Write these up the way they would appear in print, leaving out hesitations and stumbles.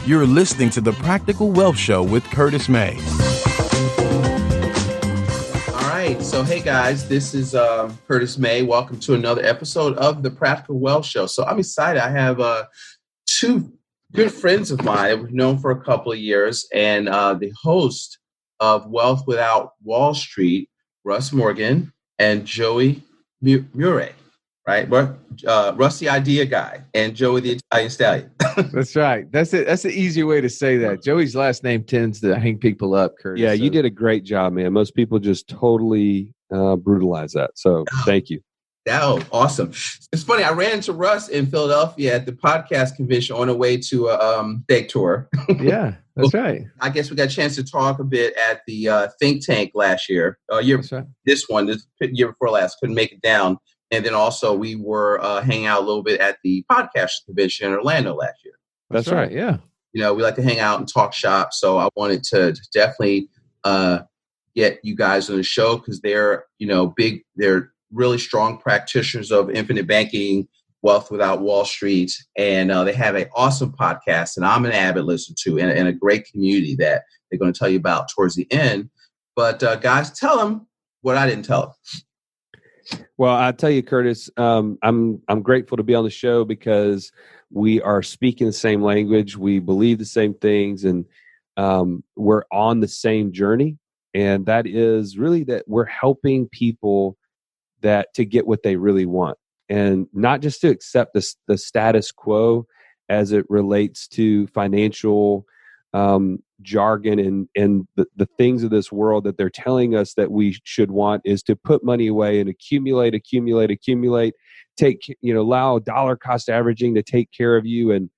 You're listening to the Practical Wealth Show with Curtis May. All right. So, hey, guys, this is Curtis May. Welcome to another episode of the Practical Wealth Show. So I'm excited. I have two good friends of mine we've known for a couple of years, and the host of Wealth Without Wall Street, Russ Morgan, and Joey Mure, right? Russ the idea guy, and Joey the Italian stallion. That's right. That's it. That's the easier way to say that. Joey's last name tends to hang people up, Curtis. Yeah, you did a great job, man. Most people just totally brutalize that. So thank you. Oh, awesome. It's funny. I ran into Russ in Philadelphia at the podcast convention on the way to a big tour. Yeah, that's right. I guess we got a chance to talk a bit at the think tank last year. That's right. This year before last, couldn't make it down. And then also we were hanging out a little bit at the podcast convention in Orlando last year. That's right. Yeah. You know, we like to hang out and talk shop. So I wanted to definitely get you guys on the show because they're really strong practitioners of infinite banking, Wealth Without Wall Street. And they have an awesome podcast, and I'm an avid listener to, and a great community that they're going to tell you about towards the end. But guys, tell them what I didn't tell them. Well, I tell you, Curtis, I'm grateful to be on the show because we are speaking the same language. We believe the same things, and we're on the same journey. And that is really that we're helping people to get what they really want, and not just to accept the status quo as it relates to financial jargon and the things of this world that they're telling us that we should want is to put money away and accumulate, allow dollar cost averaging to take care of you. And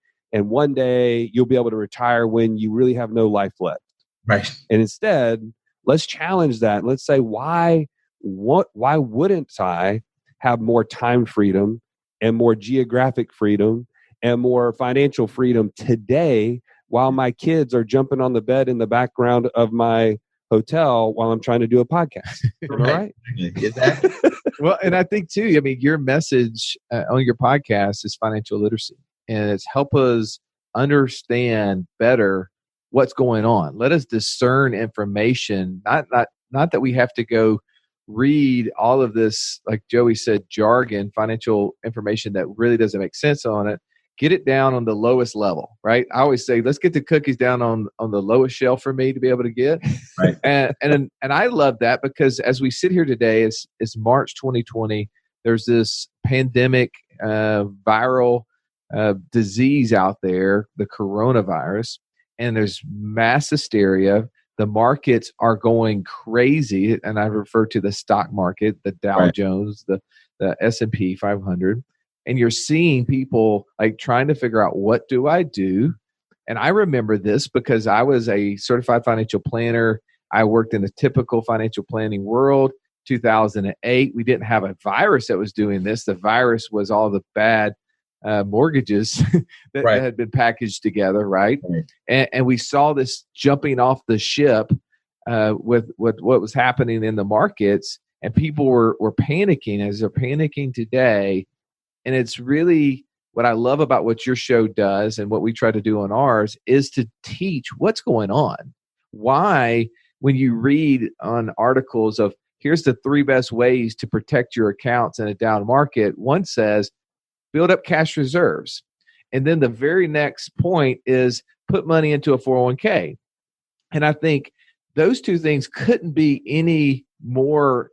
one day you'll be able to retire when you really have no life left. Right. And instead, let's challenge that. Let's say, why wouldn't I have more time freedom and more geographic freedom and more financial freedom today while my kids are jumping on the bed in the background of my hotel while I'm trying to do a podcast? Right? Exactly. Well, and I think too, your message on your podcast is financial literacy, and it's help us understand better what's going on. Let us discern information, not that we have to go read all of this, like Joey said, jargon, financial information that really doesn't make sense on it. Get it down on the lowest level, right? I always say, let's get the cookies down on the lowest shelf for me to be able to get. Right. And I love that because as we sit here today, it's March 2020. There's this pandemic, viral disease out there, the coronavirus, and there's mass hysteria. The markets are going crazy, and I refer to the stock market, the Dow Jones, the S&P 500. And you're seeing people like trying to figure out, what do I do? And I remember this because I was a certified financial planner. I worked in the typical financial planning world. 2008, we didn't have a virus that was doing this. The virus was all the bad mortgages that had been packaged together, right? And we saw this jumping off the ship with what was happening in the markets, and people were panicking as they're panicking today. And it's really what I love about what your show does and what we try to do on ours is to teach what's going on. Why, when you read on articles of here's the 3 best ways to protect your accounts in a down market, one says build up cash reserves. And then the very next point is put money into a 401k. And I think those two things couldn't be any more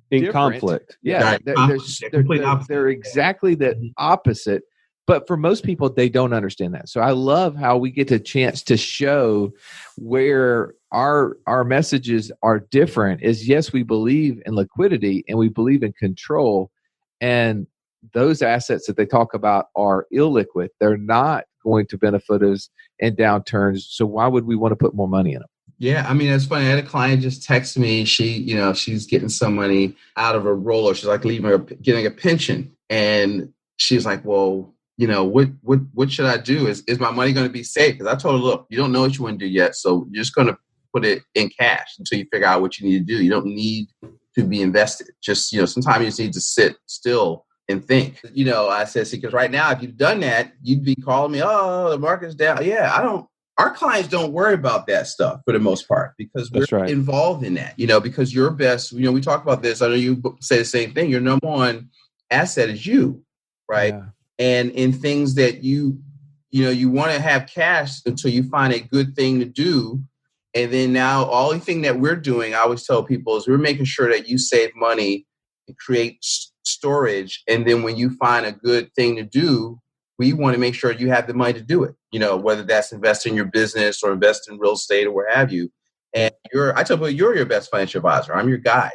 in different. Conflict. Yeah, they're exactly the opposite. But for most people, they don't understand that. So I love how we get a chance to show where our messages are different. Is yes, we believe in liquidity and we believe in control, and those assets that they talk about are illiquid. They're not going to benefit us in downturns. So why would we want to put more money in them? Yeah, I mean, it's funny. I had a client just text me. She's getting some money out of a roller. She's like getting a pension, and she's like, "Well, what should I do? Is my money going to be safe?" Because I told her, "Look, you don't know what you want to do yet, so you're just going to put it in cash until you figure out what you need to do. You don't need to be invested. Just sometimes you just need to sit still and think. I said, see, because right now, if you've done that, you'd be calling me, oh, the market's down. Yeah, our clients don't worry about that stuff for the most part because we're That's right. involved in that, because your best, we talk about this. I know you say the same thing. Your number one asset is you, right? Yeah. And in things that you want to have cash until you find a good thing to do. And then now all the thing that we're doing, I always tell people, is we're making sure that you save money and create storage. And then when you find a good thing to do, we want to make sure you have the money to do it, whether that's invest in your business or invest in real estate or what have you. And I tell people, you're your best financial advisor. I'm your guide.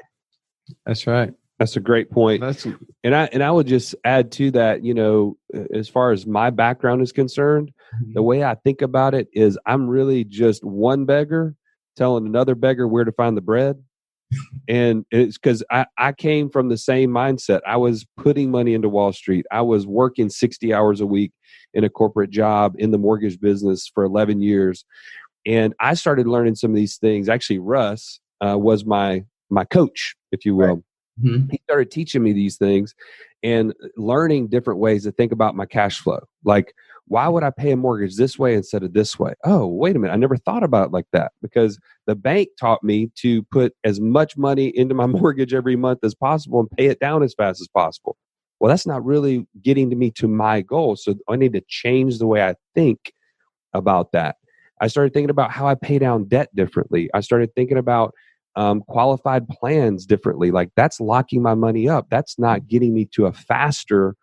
That's right. That's a great point. And I would just add to that, as far as my background is concerned, the way I think about it is I'm really just one beggar telling another beggar where to find the bread. And it's because I came from the same mindset. I was putting money into Wall Street. I was working 60 hours a week in a corporate job in the mortgage business for 11 years. And I started learning some of these things. Actually, Russ was my coach, if you will. Right. Mm-hmm. He started teaching me these things and learning different ways to think about my cash flow. Like, why would I pay a mortgage this way instead of this way? Oh, wait a minute. I never thought about it like that because the bank taught me to put as much money into my mortgage every month as possible and pay it down as fast as possible. Well, that's not really getting to me to my goal. So I need to change the way I think about that. I started thinking about how I pay down debt differently. I started thinking about qualified plans differently. Like, that's locking my money up. That's not getting me to a faster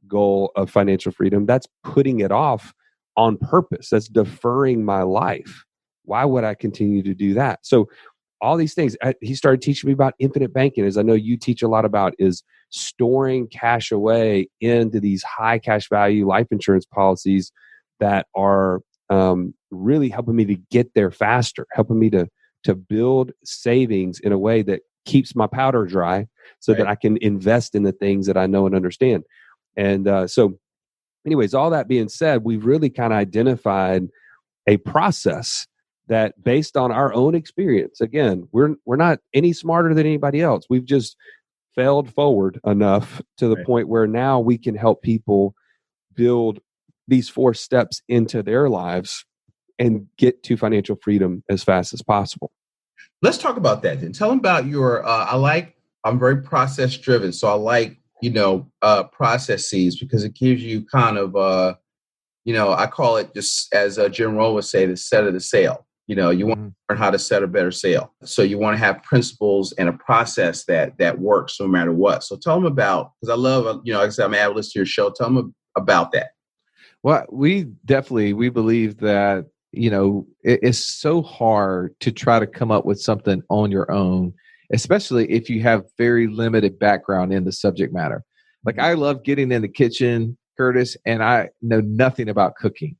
goal of financial freedom. That's putting it off on purpose. That's deferring my life. Why would I continue to do that? So all these things, he started teaching me about infinite banking, as I know you teach a lot about, is storing cash away into these high cash value life insurance policies that are really helping me to get there faster, helping me to build savings in a way that keeps my powder dry so that I can invest in the things that I know and understand. And so anyways, all that being said, we've really kind of identified a process that, based on our own experience, again, we're not any smarter than anybody else. We've just failed forward enough to the point where now we can help people build these 4 steps into their lives and get to financial freedom as fast as possible. Let's talk about that then. Tell them about your, I'm very process driven. So I like, processes because it gives you kind of, I call it, just as Jim Rohn would say, the set of the sail. You want to learn how to set a better sail. So you want to have principles and a process that works no matter what. So tell them about, because I love, like I said, I'm avid listener to your show. Tell them about that. Well, we believe that, it's so hard to try to come up with something on your own, especially if you have very limited background in the subject matter. Like, I love getting in the kitchen, Curtis, and I know nothing about cooking.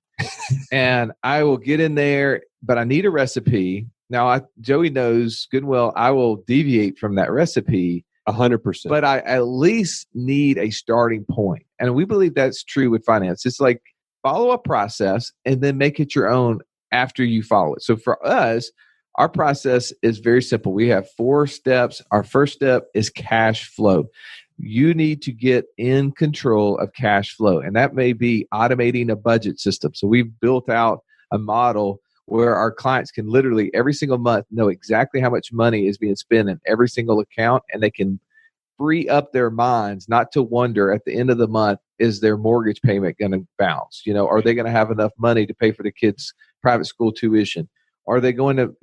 And I will get in there, but I need a recipe. Now, Joey knows good and well I will deviate from that recipe 100%. But I at least need a starting point. And we believe that's true with finance. It's like, follow a process and then make it your own after you follow it. So for us, our process is very simple. We have 4 steps. Our first step is cash flow. You need to get in control of cash flow. And that may be automating a budget system. So we've built out a model where our clients can literally every single month know exactly how much money is being spent in every single account, and they can free up their minds not to wonder at the end of the month, is their mortgage payment going to bounce? Are they going to have enough money to pay for the kids' private school tuition? Are they going to,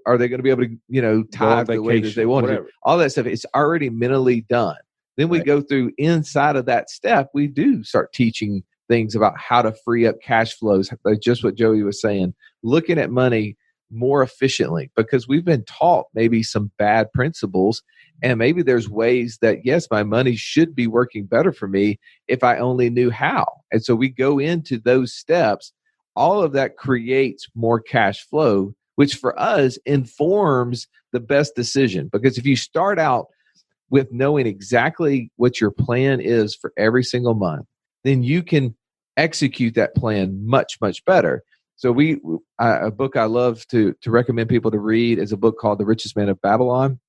are they going to be able to, tithe the way that they want to? All that stuff, it's already mentally done. Then we go through inside of that step, we do start teaching things about how to free up cash flows, like just what Joey was saying, looking at money more efficiently, because we've been taught maybe some bad principles, and maybe there's ways that, yes, my money should be working better for me if I only knew how. And so we go into those steps. All of that creates more cash flow, which for us informs the best decision. Because if you start out with knowing exactly what your plan is for every single month, then you can execute that plan much, much better. So a book I love to recommend people to read is a book called The Richest Man of Babylon.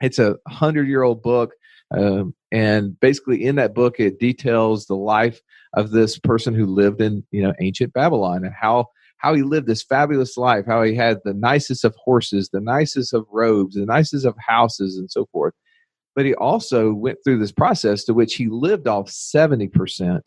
It's a 100-year-old book And basically in that book, it details the life of this person who lived in, ancient Babylon, and how he lived this fabulous life, how he had the nicest of horses, the nicest of robes, the nicest of houses, and so forth. But he also went through this process to which he lived off 70%.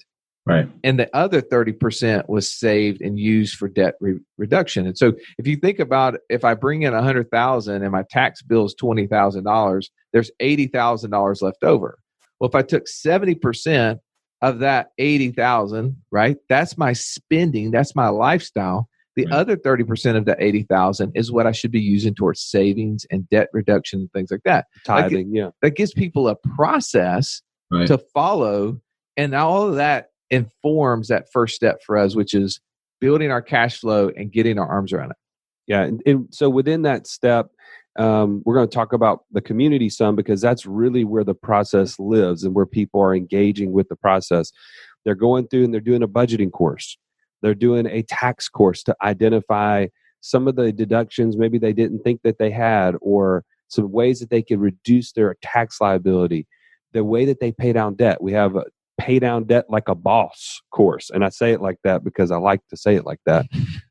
Right. And the other 30% was saved and used for debt reduction. And so if you think about, if I bring in $100,000 and my tax bill is $20,000, there's $80,000 left over. Well, if I took 70% of that 80,000, right, that's my spending, that's my lifestyle. The Right. other 30% of that 80,000 is what I should be using towards savings and debt reduction and things like that. Tithing, That gives people a process Right. to follow, and all of that informs that first step for us, which is building our cash flow and getting our arms around it. Yeah. And so within that step, we're going to talk about the community some, because that's really where the process lives and where people are engaging with the process. They're going through and they're doing a budgeting course. They're doing a tax course to identify some of the deductions maybe they didn't think that they had, or some ways that they could reduce their tax liability, the way that they pay down debt. We have a Pay Down Debt Like a Boss course. And I say it like that because I like to say it like that.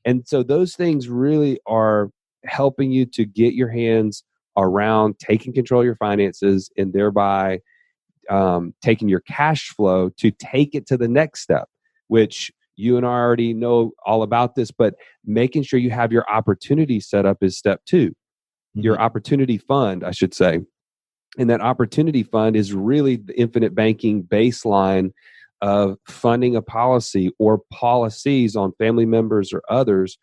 And so those things really are helping you to get your hands around taking control of your finances, and thereby taking your cash flow to take it to the next step, which you and I already know all about this, but making sure you have your opportunity set up is step 2. Mm-hmm. Your opportunity fund, I should say. And that opportunity fund is really the infinite banking baseline of funding a policy or policies on family members or others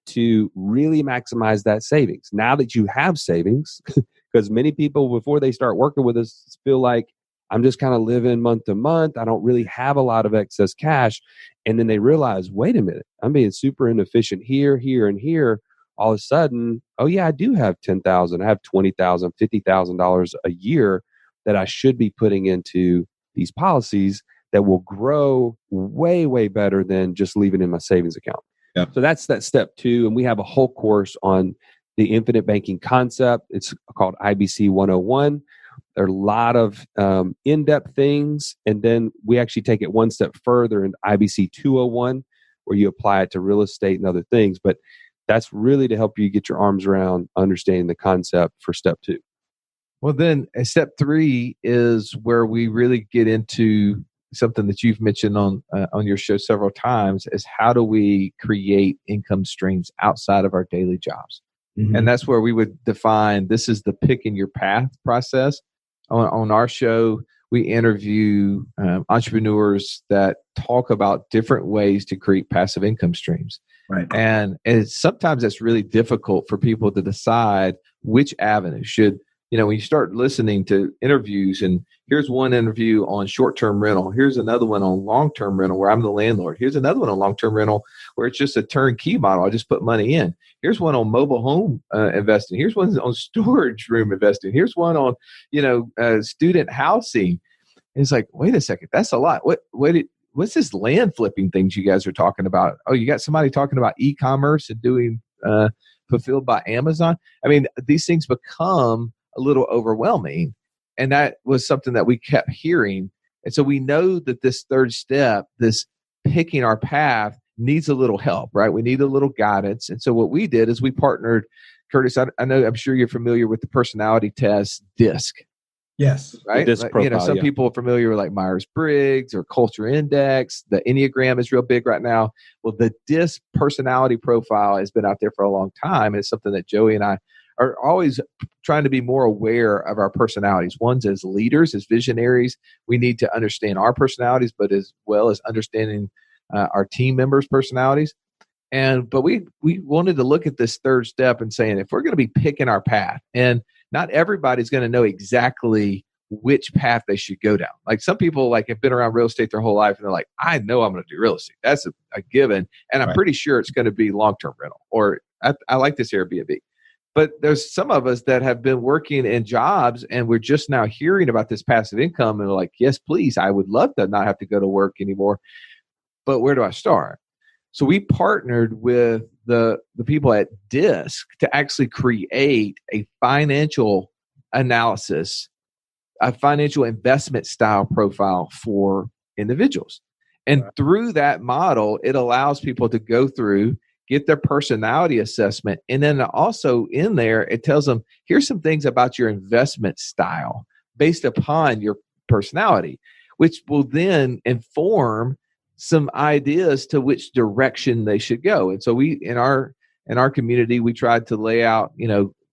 to really maximize that savings. Now that you have savings, because many people before they start working with us feel like, I'm just kind of living month to month, I don't really have a lot of excess cash. And then they realize, wait a minute, I'm being super inefficient here, here, and here. All of a sudden, oh yeah, I do have $10,000, I have $20,000, $50,000 a year that I should be putting into these policies that will grow way, way better than just leaving in my savings account. Yeah. So that's that step 2. And we have a whole course on the infinite banking concept. It's called IBC 101. There are a lot of in-depth things. And then we actually take it one step further in IBC 201, where you apply it to real estate and other things. But that's really to help you get your arms around understanding the concept for step 2. Well, then step 3 is where we really get into something that you've mentioned on your show several times, is how do we create income streams outside of our daily jobs? Mm-hmm. And that's where we would define, this is the picking your path process. On our show, we interview entrepreneurs that talk about different ways to create passive income streams. Right. And sometimes it's really difficult for people to decide which avenue should, when you start listening to interviews, and here's one interview on short-term rental, here's another one on long-term rental where I'm the landlord, here's another one on long-term rental where it's just a turnkey model, I just put money in, here's one on mobile home investing, here's one on storage room investing, here's one on student housing. And it's like, wait a second, that's a lot. What's this land flipping things you guys are talking about? Oh, you got somebody talking about e-commerce and doing fulfilled by Amazon. I mean, these things become a little overwhelming. And that was something that we kept hearing. And so we know that this third step, this picking our path, needs a little help, right? We need a little guidance. And so what we did is we partnered, Curtis, I'm sure you're familiar with the personality test DISC. Yes. Right. DISC profile, some people are familiar with like Myers-Briggs or Culture Index. The Enneagram is real big right now. Well, the DISC personality profile has been out there for a long time. And it's something that Joey and I are always trying to be more aware of our personalities. One's as leaders, as visionaries, we need to understand our personalities, but as well as understanding our team members' personalities. But we wanted to look at this third step and saying, if we're going to be picking our path, and not everybody's going to know exactly which path they should go down. Like some people have been around real estate their whole life and they're like, I know I'm going to do real estate. That's a given. And I'm pretty sure it's going to be long-term rental, or I like this Airbnb. But there's some of us that have been working in jobs and we're just now hearing about this passive income and we're like, yes, please, I would love to not have to go to work anymore. But where do I start? So we partnered with the people at DISC to actually create a financial analysis a financial investment style profile for individuals. And through that model, it allows people to go through, get their personality assessment. And then also in there, it tells them, here's some things about your investment style based upon your personality, which will then inform some ideas to which direction they should go. And so we, in our community, we tried to lay out,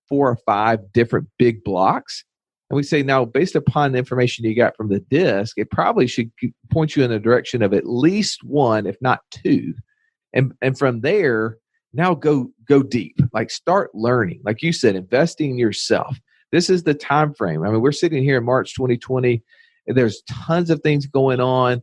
4 or 5 different big blocks. And we say, now, based upon the information you got from the disc, it probably should point you in the direction of at least 1, if not 2. And from there, now go deep. Like, start learning. Like you said, investing in yourself. This is the time frame. I mean, we're sitting here in March 2020, and there's tons of things going on.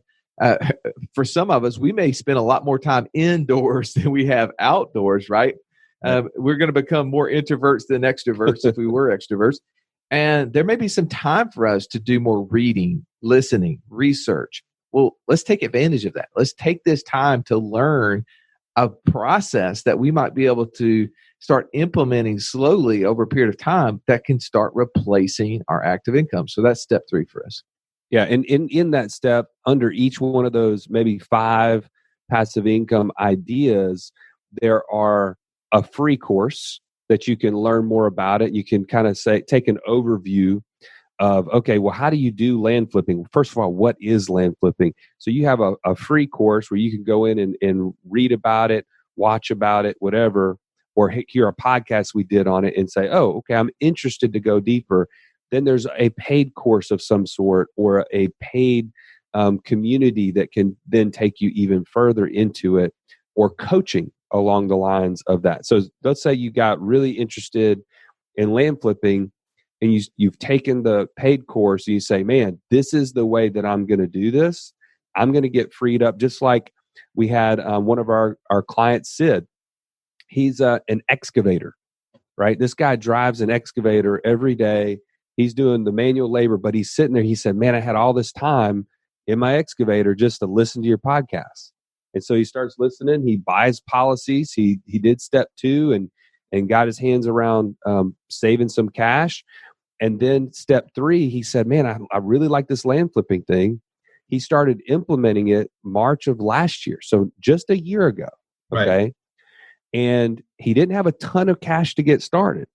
For some of us, we may spend a lot more time indoors than we have outdoors, right? We're going to become more introverts than extroverts if we were extroverts. And there may be some time for us to do more reading, listening, research. Well, let's take advantage of that. Let's take this time to learn a process that we might be able to start implementing slowly over a period of time that can start replacing our active income. So that's step 3 for us. Yeah. And in that step, under each one of those maybe 5 passive income ideas, there are a free course that you can learn more about it. You can kind of take an overview of, okay, well, how do you do land flipping? First of all, what is land flipping? So you have a free course where you can go in and read about it, watch about it, whatever, or hear a podcast we did on it and say, oh, okay, I'm interested to go deeper. Then there's a paid course of some sort, or a paid community that can then take you even further into it, or coaching along the lines of that. So let's say you got really interested in land flipping, and you've taken the paid course, and you say, man, this is the way that I'm going to do this. I'm going to get freed up. Just like we had one of our clients, Sid. He's an excavator, right? This guy drives an excavator every day. He's doing the manual labor, but he's sitting there. He said, man, I had all this time in my excavator just to listen to your podcast. And so he starts listening. He buys policies. He did step 2 and got his hands around saving some cash. And then step 3, he said, man, I really like this land flipping thing. He started implementing it March of last year. So just a year ago. Okay. Right. And he didn't have a ton of cash to get started,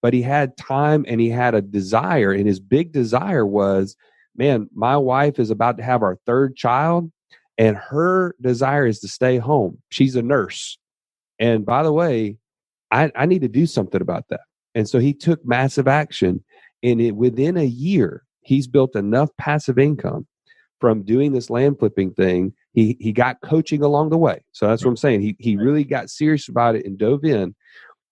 but he had time and he had a desire. And his big desire was, man, my wife is about to have our 3rd child, and her desire is to stay home. She's a nurse. And by the way, I need to do something about that. And so he took massive action. And within a year, he's built enough passive income from doing this land flipping thing. He got coaching along the way. So that's what I'm saying. He really got serious about it and dove in.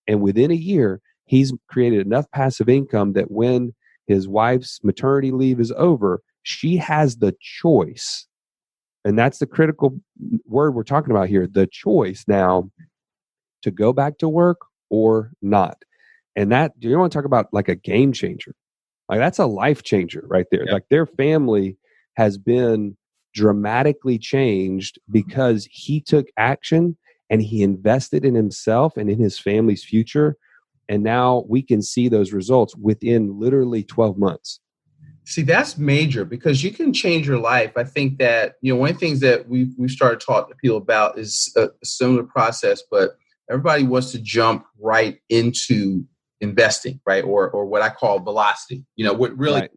And within a year, he's created enough passive income that when his wife's maternity leave is over, she has the choice. And that's the critical word we're talking about here. The choice now to go back to work or not. And that, you want to talk about like a game changer. Like, that's a life changer right there. Yeah. Like, their family has been dramatically changed because he took action and he invested in himself and in his family's future. And now we can see those results within literally 12 months. See, that's major, because you can change your life. I think that, one of the things that we've started talking to people about is a similar process, but everybody wants to jump right into investing, right? Or what I call velocity. What really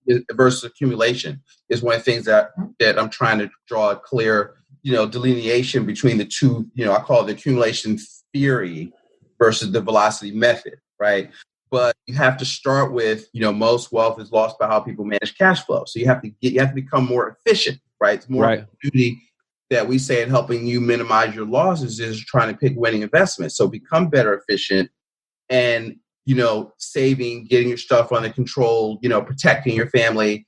is versus accumulation is one of the things that I'm trying to draw a clear, delineation between the two. I call it the accumulation theory versus the velocity method, right? But you have to start with, most wealth is lost by how people manage cash flow. So you have to become more efficient, right? It's more duty that we say in helping you minimize your losses is trying to pick winning investments. So become better efficient and, saving, getting your stuff under control, protecting your family.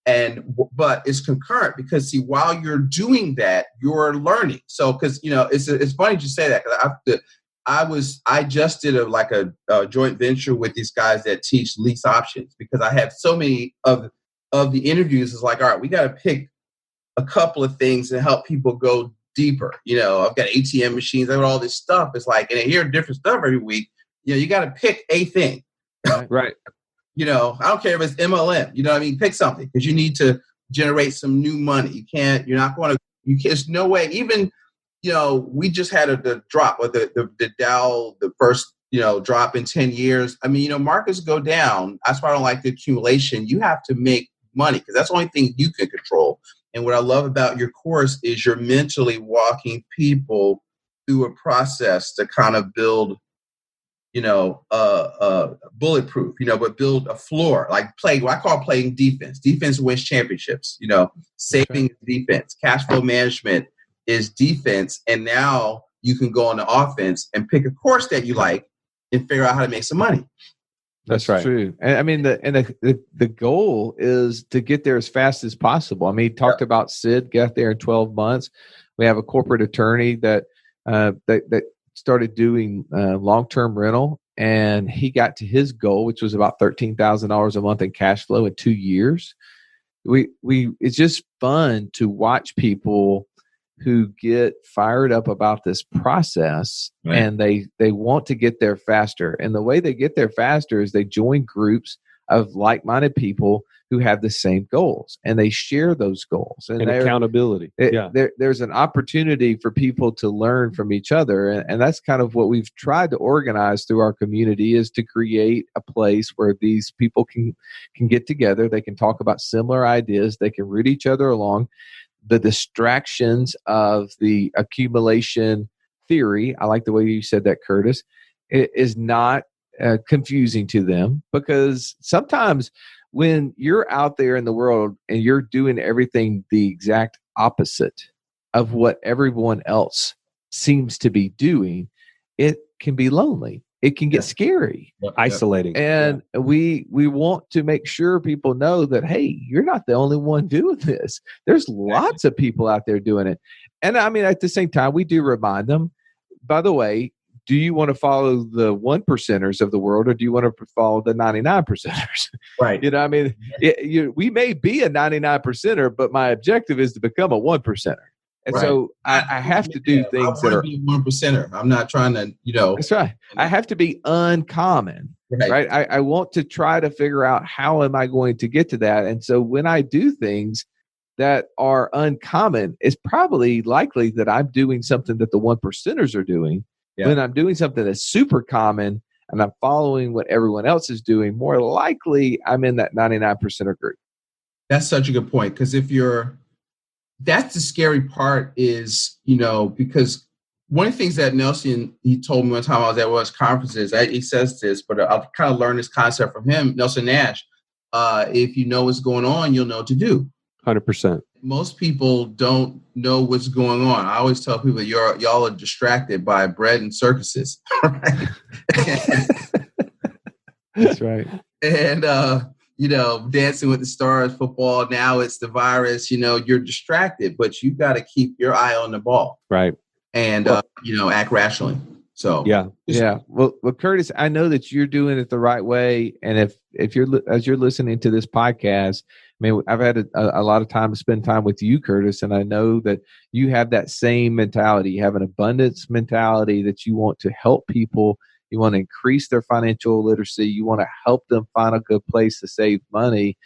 But it's concurrent, because see, while you're doing that, you're learning. So, because, it's funny you say that, because I just did a joint venture with these guys that teach lease options, because I have so many of the interviews. It's like, all right, we got to pick a couple of things to help people go deeper. I've got ATM machines, I've got all this stuff. It's like, and I hear different stuff every week. You got to pick a thing. Right. I don't care if it's MLM, you know what I mean? Pick something because you need to generate some new money. There's no way, even, we just had the drop of the Dow, the first, drop in 10 years. I mean, markets go down. That's why I don't like the accumulation. You have to make money because that's the only thing you can control. And what I love about your course is you're mentally walking people through a process to kind of build, bulletproof, but build a floor, like what I call playing defense. Defense wins championships, saving is defense, cash flow management is defense. And now you can go on the offense and pick a course that you like and figure out how to make some money. That's right. True. And I mean, the goal is to get there as fast as possible. I mean, he talked about Sid got there in 12 months. We have a corporate attorney that started doing long-term rental, and he got to his goal, which was about $13,000 a month in cash flow in 2 years. It's just fun to watch people who get fired up about this process, right, and they want to get there faster. And the way they get there faster is they join groups of like-minded people who have the same goals, and they share those goals. And accountability. There's an opportunity for people to learn from each other. And that's kind of what we've tried to organize through our community, is to create a place where these people can get together. They can talk about similar ideas. They can root each other along. The distractions of the accumulation theory, I like the way you said that, Curtis, it is not confusing to them, because sometimes when you're out there in the world and you're doing everything the exact opposite of what everyone else seems to be doing, it can be lonely. It can get scary, isolating. And we want to make sure people know that, hey, you're not the only one doing this. There's lots of people out there doing it. And I mean, at the same time, we do remind them, by the way, do you want to follow the 1%ers of the world, or do you want to follow the 99%ers? Right. I mean, we may be a 99%er, but my objective is to become a 1%er. And so I have to do things that are 1%er. I'm not trying to, That's right. I have to be uncommon, right? I want to try to figure out how am I going to get to that. And so when I do things that are uncommon, it's probably likely that I'm doing something that the 1%ers are doing. Yeah. When I'm doing something that's super common and I'm following what everyone else is doing, more likely I'm in that 99%er group. That's such a good point. Because that's the scary part is, because one of the things that Nelson, he told me one time I was at one of his conferences, he says this, but I've kind of learned this concept from him, Nelson Nash. If you know what's going on, you'll know what to do. 100%. Most people don't know what's going on. I always tell people y'all are distracted by bread and circuses. Right? That's right. And, Dancing with the Stars, football, now it's the virus, you're distracted, but you got to keep your eye on the ball. Right. And, act rationally. So, yeah. Well, Curtis, I know that you're doing it the right way. And if you're listening to this podcast, I mean, I've had a lot of time to spend time with you, Curtis, and I know that you have that same mentality. You have an abundance mentality that you want to help people. You want to increase their financial literacy. You want to help them find a good place to save money.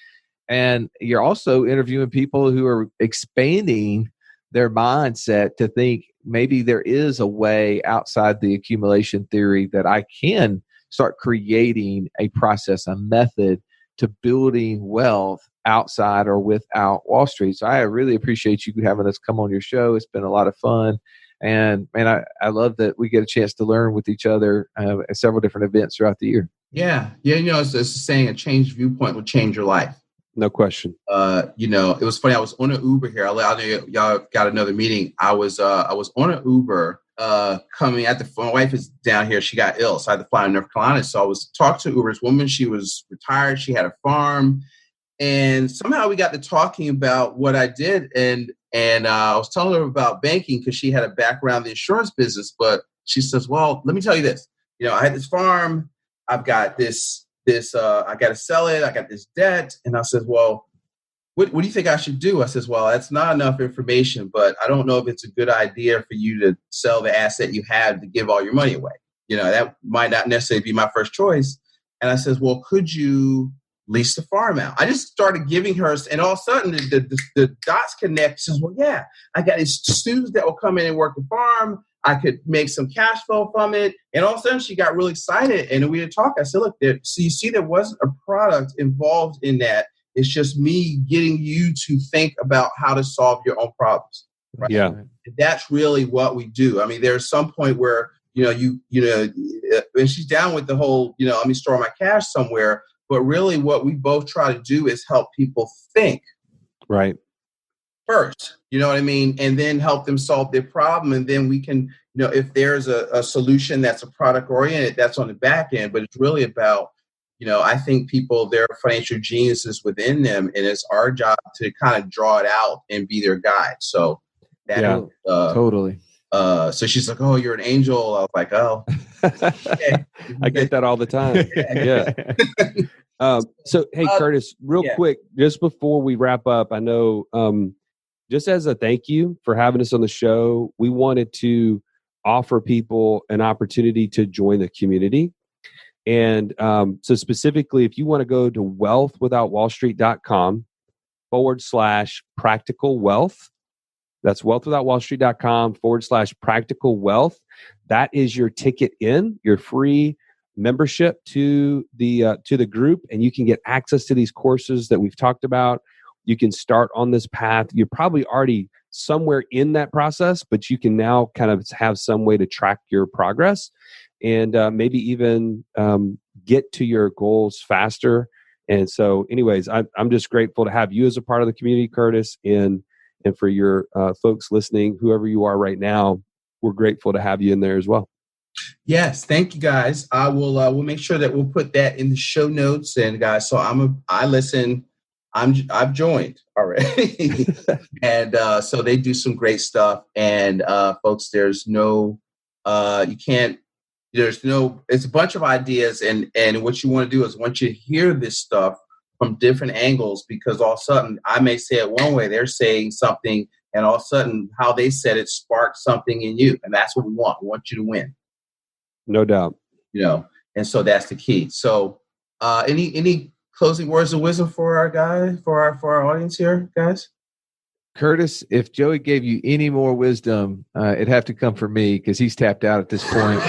And you're also interviewing people who are expanding their mindset to think maybe there is a way outside the accumulation theory that I can start creating a process, a method to building wealth outside or without Wall Street. So I really appreciate you having us come on your show. It's been a lot of fun. And man, I love that we get a chance to learn with each other at several different events throughout the year. Yeah. It's a saying, a changed viewpoint will change your life. No question. It was funny. I was on an Uber here. I know y'all got another meeting. I was on an Uber coming at my wife is down here. She got ill, so I had to fly to North Carolina. So I was talking to Uber's woman. She was retired. She had a farm, and somehow we got to talking about what I did. And I was telling her about banking because she had a background in the insurance business. But she says, "Well, let me tell you this. I had this farm. I've got this. I got to sell it. I got this debt." And I said, "Well, what do you think I should do?" I says, "Well, that's not enough information, but I don't know if it's a good idea for you to sell the asset you have to give all your money away. That might not necessarily be my first choice." And I says, "Well, could you lease the farm out. I just started giving her, and all of a sudden the dots connect. She says, well, yeah, I got these students that will come in and work the farm. I could make some cash flow from it. And all of a sudden she got really excited. And we had talked. I said, look, so you see, there wasn't a product involved in that. It's just me getting you to think about how to solve your own problems. Right? Yeah. And that's really what we do. I mean, there's some point where, you know, and she's down with the whole, let me store my cash somewhere. But really what we both try to do is help people think. Right. First, you know what I mean? And then help them solve their problem. And then we can, if there's a solution that's a product oriented, that's on the back end. But it's really about, I think people, they're financial geniuses within them. And it's our job to kind of draw it out and be their guide. So that totally. So she's like, oh, you're an angel. I was like, oh. Okay. I get that all the time. Yeah. So, hey, Curtis, real quick, just before we wrap up, I know just as a thank you for having us on the show, we wanted to offer people an opportunity to join the community. And so specifically, if you want to go to wealthwithoutwallstreet.com/practical wealth, that's wealthwithoutwallstreet.com/practical wealth. That is your ticket in, your free membership to the group, and you can get access to these courses that we've talked about. You can start on this path. You're probably already somewhere in that process, but you can now kind of have some way to track your progress and maybe even get to your goals faster. And so anyways, I'm just grateful to have you as a part of the community, Curtis, and for your folks listening, whoever you are right now, we're grateful to have you in there as well. Yes, thank you, guys. I will. We'll make sure that we'll put that in the show notes. And guys, so I listen. I've joined already, and so they do some great stuff. And folks, it's a bunch of ideas, and what you want to do is once you hear this stuff from different angles, because all of a sudden I may say it one way, they're saying something, and all of a sudden how they said it sparked something in you, and that's what we want. We want you to win. No doubt. And so that's the key. So any closing words of wisdom for our our audience here, guys? Curtis, if Joey gave you any more wisdom, it'd have to come from me because he's tapped out at this point.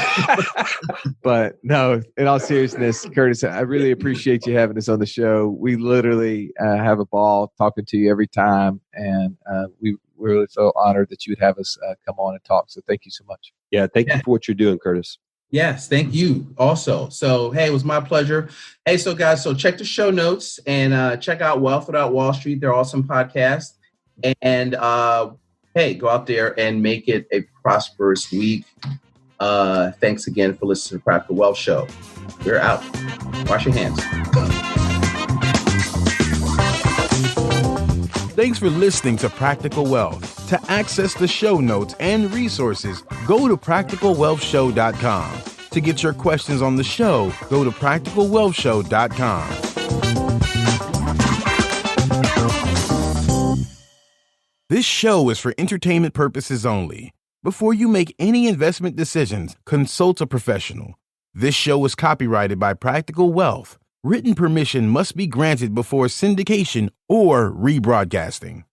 But no, in all seriousness, Curtis, I really appreciate you having us on the show. We literally have a ball talking to you every time, and we really feel honored that you would have us come on and talk. So thank you so much. Yeah, thank you for what you're doing, Curtis. Yes, thank you also. So, hey, it was my pleasure. Hey, so guys, check the show notes and check out Wealth Without Wall Street. They're awesome podcasts. And hey, go out there and make it a prosperous week. Thanks again for listening to the Practical Wealth Show. We're out. Wash your hands. Thanks for listening to Practical Wealth. To access the show notes and resources, go to practicalwealthshow.com. To get your questions on the show, go to practicalwealthshow.com. This show is for entertainment purposes only. Before you make any investment decisions, consult a professional. This show is copyrighted by Practical Wealth. Written permission must be granted before syndication or rebroadcasting.